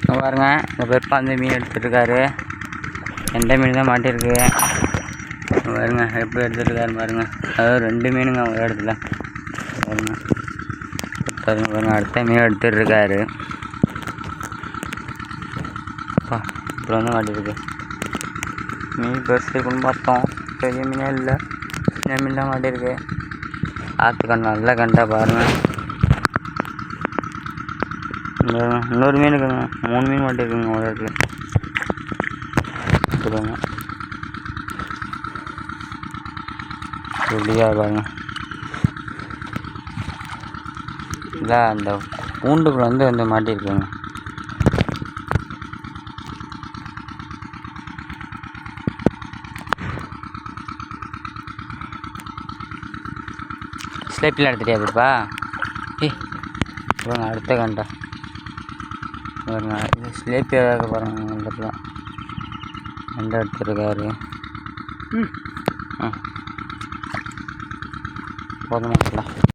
பாருங்க இந்த பெருப்பா வந்து மீன் எடுத்துகிட்ருக்காரு. எந்த மீன் தான் மாட்டிருக்கு பாருங்க. எப்படி எடுத்துகிட்ருக்காரு பாருங்க. அதாவது 2 மீனுங்க ஒரு இடத்துல பாருங்க. பாருங்க பாருங்க அடுத்த மீன் எடுத்துகிட்ருக்காரு. இப்போ வந்து மாட்டிருக்கு. மீன் பெருசு இருக்குன்னு பார்த்தோம், பெரிய மீனே இல்லை, சின்ன மீன் தான் மாட்டிருக்கு. ஆற்றுக்கண் நல்ல கண்டா பாருங்கள். இன்னொரு மீன் இருக்குங்க, 3 மீன் மாட்டிருக்குங்க ஒரு இடத்துல. சொல்லுங்க எப்படியா பாருங்க. இல்லை அந்த பூண்டுக்குள்ள வந்து மாட்டிருக்குங்க. ஸ்லேப்பில் எடுத்துட்டியா இருப்பா? பாருங்க அடுத்த கண்டா பாருங்க. இது ஸ்லேப்பியாக பாருங்க. வந்துடலாம் கண்டா எடுத்துருக்காரு. போதுமா?